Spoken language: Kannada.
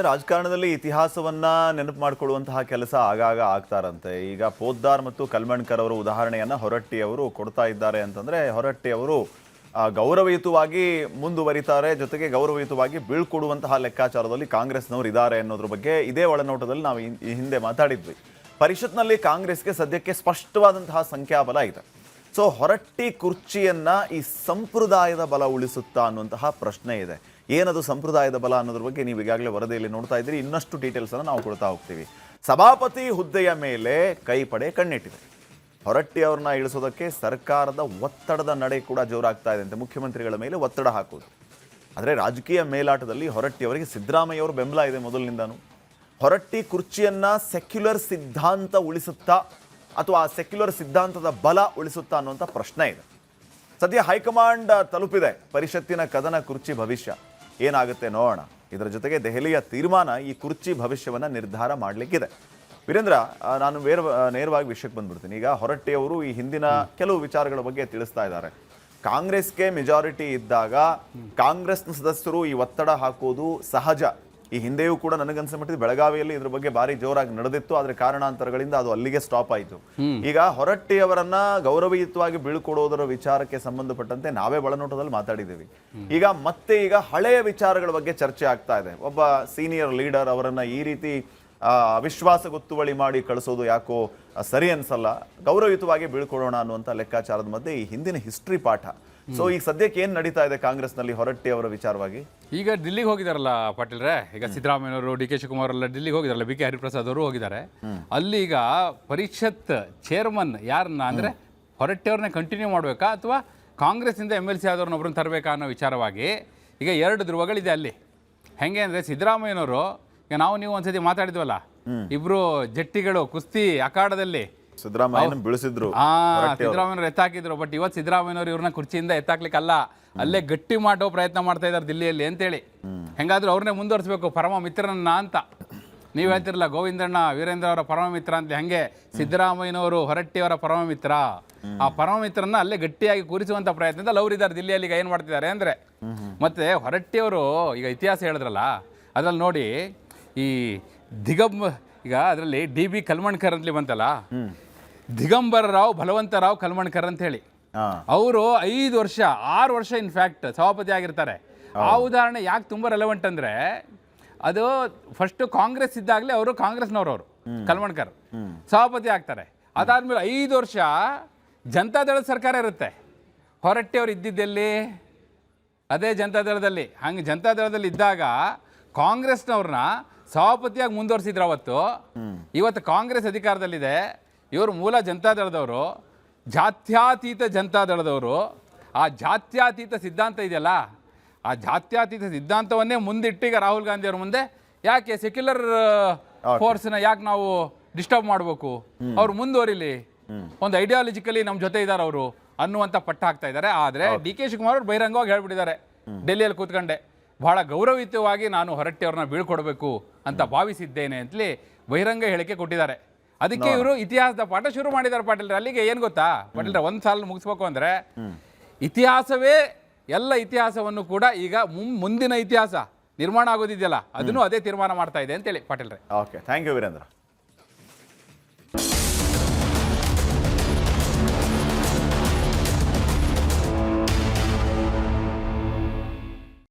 ರಾಜಕಾರಣದಲ್ಲಿ ಇತಿಹಾಸವನ್ನ ನೆನಪು ಮಾಡಿಕೊಳ್ಳುವಂತಹ ಕೆಲಸ ಆಗಾಗ ಆಗ್ತಾರಂತೆ. ಈಗ ಪೋದ್ದಾರ್ ಮತ್ತು ಕಲ್ಮಣ್ಕರ್ ಅವರ ಉದಾಹರಣೆಯನ್ನ ಹೊರಟ್ಟಿ ಅವರು ಕೊಡ್ತಾ ಇದ್ದಾರೆ ಅಂತಂದ್ರೆ, ಹೊರಟ್ಟಿ ಅವರು ಗೌರವಯುತವಾಗಿ ಮುಂದುವರಿತಾರೆ, ಜೊತೆಗೆ ಗೌರವಯುತವಾಗಿ ಬೀಳ್ಕೊಡುವಂತಹ ಲೆಕ್ಕಾಚಾರದಲ್ಲಿ ಕಾಂಗ್ರೆಸ್ನವರು ಇದ್ದಾರೆ ಅನ್ನೋದ್ರ ಬಗ್ಗೆ ಇದೇ ಒಳನೋಟದಲ್ಲಿ ನಾವು ಈ ಹಿಂದೆ ಮಾತಾಡಿದ್ವಿ. ಪರಿಷತ್ನಲ್ಲಿ ಕಾಂಗ್ರೆಸ್ಗೆ ಸದ್ಯಕ್ಕೆ ಸ್ಪಷ್ಟವಾದಂತಹ ಸಂಖ್ಯಾಬಲ ಇದೆ. ಸೊ ಹೊರಟ್ಟಿ ಕುರ್ಚಿಯನ್ನ ಈ ಸಂಪ್ರದಾಯದ ಬಲ ಉಳಿಸುತ್ತಾ ಅನ್ನುವಂತಹ ಪ್ರಶ್ನೆ ಇದೆ. ಏನದು ಸಂಪ್ರದಾಯದ ಬಲ ಅನ್ನೋದ್ರ ಬಗ್ಗೆ ನೀವು ಈಗಾಗಲೇ ವರದಿಯಲ್ಲಿ ನೋಡ್ತಾ ಇದ್ದೀರಿ. ಇನ್ನಷ್ಟು ಡೀಟೇಲ್ಸ್ ಅನ್ನು ನಾವು ಕೊಡ್ತಾ ಹೋಗ್ತೀವಿ. ಸಭಾಪತಿ ಹುದ್ದೆಯ ಮೇಲೆ ಕೈಪಡೆ ಕಣ್ಣಿಟ್ಟಿದೆ. ಹೊರಟ್ಟಿ ಅವ್ರನ್ನ ಇಳಿಸೋದಕ್ಕೆ ಸರ್ಕಾರದ ಒತ್ತಡದ ನಡೆ ಕೂಡ ಜೋರಾಗ್ತಾ ಇದೆ ಅಂತ, ಮುಖ್ಯಮಂತ್ರಿಗಳ ಮೇಲೆ ಒತ್ತಡ ಹಾಕೋದು. ಆದರೆ ರಾಜಕೀಯ ಮೇಲಾಟದಲ್ಲಿ ಹೊರಟ್ಟಿ ಅವರಿಗೆ ಸಿದ್ದರಾಮಯ್ಯ ಅವರು ಬೆಂಬಲ ಇದೆ ಮೊದಲಿನಿಂದಾನು. ಹೊರಟ್ಟಿ ಕುರ್ಚಿಯನ್ನ ಸೆಕ್ಯುಲರ್ ಸಿದ್ಧಾಂತ ಉಳಿಸುತ್ತಾ ಅಥವಾ ಆ ಸೆಕ್ಯುಲರ್ ಸಿದ್ಧಾಂತದ ಬಲ ಉಳಿಸುತ್ತಾ ಅನ್ನುವಂಥ ಪ್ರಶ್ನೆ ಇದೆ. ಸದ್ಯ ಹೈಕಮಾಂಡ್ ತಲುಪಿದೆ ಪರಿಷತ್ತಿನ ಕದನ ಕುರ್ಚಿ ಭವಿಷ್ಯ ಏನಾಗುತ್ತೆ ನೋಡೋಣ. ಇದರ ಜೊತೆಗೆ ದೆಹಲಿಯ ತೀರ್ಮಾನ ಈ ಕುರ್ಚಿ ಭವಿಷ್ಯವನ್ನು ನಿರ್ಧಾರ ಮಾಡಲಿಕ್ಕಿದೆ. ವೀರೇಂದ್ರ, ನಾನು ನೇರವಾಗಿ ವಿಷಯಕ್ಕೆ ಬಂದ್ಬಿಡ್ತೀನಿ. ಈಗ ಹೊರಟ್ಟಿ ಅವರು ಈ ಹಿಂದಿನ ಕೆಲವು ವಿಚಾರಗಳ ಬಗ್ಗೆ ತಿಳಿಸ್ತಾ ಇದ್ದಾರೆ. ಕಾಂಗ್ರೆಸ್ಗೆ ಮೆಜಾರಿಟಿ ಇದ್ದಾಗ ಕಾಂಗ್ರೆಸ್ನ ಸದಸ್ಯರು ಈ ಒತ್ತಡ ಹಾಕೋದು ಸಹಜ. ಈ ಹಿಂದೆಯೂ ಕೂಡ ನನಗನ್ಸ ಮಟ್ಟಿಗೆ ಬೆಳಗಾವಿಯಲ್ಲಿ ಇದ್ರ ಬಗ್ಗೆ ಭಾರಿ ಜೋರಾಗಿ ನಡೆದಿತ್ತು. ಆದ್ರೆ ಕಾರಣಾಂತರಗಳಿಂದ ಅದು ಅಲ್ಲಿಗೆ ಸ್ಟಾಪ್ ಆಯಿತು. ಈಗ ಹೊರಟ್ಟಿ ಅವರನ್ನ ಗೌರವಯುತವಾಗಿ ಬೀಳ್ಕೊಡೋದರ ವಿಚಾರಕ್ಕೆ ಸಂಬಂಧಪಟ್ಟಂತೆ ನಾವೇ ಒಳನೋಟದಲ್ಲಿ ಮಾತಾಡಿದ್ದೀವಿ. ಈಗ ಹಳೆಯ ವಿಚಾರಗಳ ಬಗ್ಗೆ ಚರ್ಚೆ ಆಗ್ತಾ ಇದೆ. ಒಬ್ಬ ಸೀನಿಯರ್ ಲೀಡರ್ ಅವರನ್ನ ಈ ರೀತಿ ಅವಿಶ್ವಾಸ ಗೊತ್ತುವಳಿ ಮಾಡಿ ಕಳಿಸೋದು ಯಾಕೋ ಸರಿ ಅನ್ಸಲ್ಲ. ಗೌರವಯುತವಾಗಿ ಬೀಳ್ಕೊಡೋಣ ಅನ್ನುವಂಥ ಲೆಕ್ಕಾಚಾರದ ಮಧ್ಯೆ ಈ ಹಿಂದಿನ ಹಿಸ್ಟ್ರಿ ಪಾಠ. ಸೊ ಈಗ ಸದ್ಯಕ್ಕೆ ಏನ್ ನಡೀತಾ ಇದೆ ಕಾಂಗ್ರೆಸ್ನಲ್ಲಿ ಹೊರಟ್ಟಿ ಅವರ ವಿಚಾರವಾಗಿ? ಈಗ ಡಿಲ್ಲಿಗೆ ಹೋಗಿದಾರಲ್ಲ ಪಾಟೀಲ್ರೆ. ಈಗ ಸಿದ್ದರಾಮಯ್ಯವರು, ಡಿ ಕೆ ಶಿವಕುಮಾರ್ ಎಲ್ಲ ಡಿಲ್ಲಿಗೆ ಹೋಗಿದಾರಲ್ಲ, ಬಿ ಕೆ ಹರಿಪ್ರಸಾದ್ ಅವರು ಹೋಗಿದ್ದಾರೆ. ಅಲ್ಲಿ ಈಗ ಪರಿಷತ್ ಚೇರ್ಮನ್ ಯಾರನ್ನ ಅಂದ್ರೆ ಹೊರಟ್ಟಿ ಅವ್ರನ್ನ ಕಂಟಿನ್ಯೂ ಮಾಡಬೇಕಾ ಅಥವಾ ಕಾಂಗ್ರೆಸ್ನಿಂದ MLC ಆದವ್ರನ್ನೊಬ್ಬರನ್ನ ತರಬೇಕಾ ಅನ್ನೋ ವಿಚಾರವಾಗಿ ಈಗ ಎರಡು ಧ್ರುವಗಳಿದೆ ಅಲ್ಲಿ. ಹೆಂಗೆ ಅಂದ್ರೆ ಸಿದ್ದರಾಮಯ್ಯನವರು, ಈಗ ನೀವು ಒಂದ್ಸತಿ ಮಾತಾಡಿದ್ವಲ್ಲ, ಇಬ್ರು ಜಟ್ಟಿಗಳು ಕುಸ್ತಿ ಅಖಾಡದಲ್ಲಿ ಸಿದ್ದರಾಮಯ್ಯನ ಬೀಳಿಸಿದ್ರು, ಸಿದ್ದರಾಮಯ್ಯನವ್ರು ಎತ್ತಾಕಿದ್ರು. ಬಟ್ ಇವತ್ತು ಸಿದ್ದರಾಮಯ್ಯನವ್ರು ಇವ್ರನ್ನ ಕುರ್ಚಿಯಿಂದ ಎತ್ತಾಕ್ಲಿಕ್ಕಲ್ಲ, ಅಲ್ಲೇ ಗಟ್ಟಿ ಮಾಡೋ ಪ್ರಯತ್ನ ಮಾಡ್ತಾ ಇದ್ದಾರೆ ದಿಲ್ಲಿಯಲ್ಲಿ ಅಂತೇಳಿ. ಹೆಂಗಾದ್ರೂ ಅವ್ರನ್ನೇ ಮುಂದುವರಿಸಬೇಕು ಪರಮ ಮಿತ್ರನನ್ನ ಅಂತ. ನೀವು ಹೇಳ್ತಿರಲ್ಲ ಗೋವಿಂದಣ್ಣ ವೀರೇಂದ್ರ ಅವರ ಪರಮ ಮಿತ್ರ ಅಂತ, ಹಂಗೆ ಸಿದ್ದರಾಮಯ್ಯನವರು ಹೊರಟ್ಟಿಯವರ ಪರಮ ಮಿತ್ರ. ಆ ಪರಮ ಮಿತ್ರನ್ನ ಅಲ್ಲೇ ಗಟ್ಟಿಯಾಗಿ ಕೂರಿಸುವಂತ ಪ್ರಯತ್ನದಲ್ಲಿ ಅವರಿದ್ದಾರೆ ದಿಲ್ಲಿಯಲ್ಲಿ. ಈಗ ಏನ್ ಮಾಡ್ತಿದ್ದಾರೆ ಅಂದ್ರೆ, ಮತ್ತೆ ಹೊರಟ್ಟಿಯವರು ಈಗ ಇತಿಹಾಸ ಹೇಳಿದ್ರಲ್ಲ, ಅದ್ರಲ್ಲಿ ನೋಡಿ ಈ ಈಗ ಅದರಲ್ಲಿ DB ಕಲ್ಮಣ್ಕರ್ ಅಂತಲಿ ಬಂತಲ್ಲ, ದಿಗಂಬರ ರಾವ್ ಬಲವಂತರಾವ್ ಕಲ್ಮಣ್ಕರ್ ಅಂತ ಹೇಳಿ, ಅವರು 6 ವರ್ಷ ಇನ್ಫ್ಯಾಕ್ಟ್ ಸಭಾಪತಿ ಆಗಿರ್ತಾರೆ. ಆ ಉದಾಹರಣೆ ಯಾಕೆ ತುಂಬಾ ರೆಲೆವೆಂಟ್ ಅಂದ್ರೆ, ಅದು ಫಸ್ಟ್ ಕಾಂಗ್ರೆಸ್ ಇದ್ದಾಗಲೇ ಅವರು ಕಾಂಗ್ರೆಸ್ನವರು ಕಲ್ಮಣ್ಕರ್ ಸಭಾಪತಿ ಆಗ್ತಾರೆ. ಅದಾದ್ಮೇಲೆ 5 ವರ್ಷ ಜನತಾದಳದ ಸರ್ಕಾರ ಇರುತ್ತೆ. ಹೊರಟ್ಟಿ ಅವರು ಇದ್ದಿದ್ದಲ್ಲಿ ಅದೇ ಜನತಾದಳದಲ್ಲಿ. ಹಂಗೆ ಜನತಾದಳದಲ್ಲಿ ಇದ್ದಾಗ ಕಾಂಗ್ರೆಸ್ನವ್ರನ್ನ ಸಭಾಪತಿಯಾಗಿ ಮುಂದುವರಿಸಿದ್ರು ಅವತ್ತು. ಇವತ್ತು ಕಾಂಗ್ರೆಸ್ ಅಧಿಕಾರದಲ್ಲಿದೆ. ಇವರು ಮೂಲ ಜನತಾದಳದವರು, ಜಾತ್ಯಾತೀತ ಜನತಾದಳದವರು. ಆ ಜಾತ್ಯಾತೀತ ಸಿದ್ಧಾಂತ ಇದೆಯಲ್ಲ, ಆ ಜಾತ್ಯಾತೀತ ಸಿದ್ಧಾಂತವನ್ನೇ ಮುಂದಿಟ್ಟೀಗ ರಾಹುಲ್ ಗಾಂಧಿ ಅವ್ರ ಮುಂದೆ ಯಾಕೆ ಸೆಕ್ಯುಲರ್ ಫೋರ್ಸ್ನ ಯಾಕೆ ನಾವು ಡಿಸ್ಟರ್ಬ್ ಮಾಡಬೇಕು, ಅವ್ರು ಮುಂದುವರಿಲಿ, ಒಂದು ಐಡಿಯಾಲಜಿಕಲಿ ನಮ್ಮ ಜೊತೆ ಇದ್ದಾರೆ ಅವರು ಅನ್ನುವಂಥ ಪಟ್ಟ ಹಾಕ್ತಾ ಇದ್ದಾರೆ. ಆದರೆ ಡಿ ಕೆ ಶಿವಕುಮಾರ್ ಅವರು ಬಹಿರಂಗವಾಗಿ ಹೇಳ್ಬಿಟ್ಟಿದ್ದಾರೆ ಡೆಲ್ಲಿಯಲ್ಲಿ ಕೂತ್ಕೊಂಡೆ, ಬಹಳ ಗೌರವಯುತವಾಗಿ ನಾನು ಹೊರಟ್ಟಿ ಅವ್ರನ್ನ ಬೀಳ್ಕೊಡ್ಬೇಕು ಅಂತ ಭಾವಿಸಿದ್ದೇನೆ ಅಂತಲೇ ಬಹಿರಂಗ ಹೇಳಿಕೆ ಕೊಟ್ಟಿದ್ದಾರೆ. ಅದಕ್ಕೆ ಇವರು ಇತಿಹಾಸದ ಪಾಠ ಶುರು ಮಾಡಿದ್ದಾರೆ ಪಾಟೀಲ್ರೆ. ಅಲ್ಲಿಗೆ ಏನು ಗೊತ್ತಾ ಪಾಟೀಲ್ರೆ, ಒಂದು ಸಾಲ ಮುಗಿಸ್ಬೇಕು ಅಂದ್ರೆ ಇತಿಹಾಸವೇ ಎಲ್ಲ ಇತಿಹಾಸವನ್ನು ಕೂಡ ಈಗ ಮುಂದಿನ ಇತಿಹಾಸ ನಿರ್ಮಾಣ ಆಗೋದಿದೆಯಲ್ಲ, ಅದನ್ನು ಅದೇ ತೀರ್ಮಾನ ಮಾಡ್ತಾ ಇದೆ ಅಂತೇಳಿ ಪಾಟೀಲ್ರೆ. Okay, thank you Veerendra.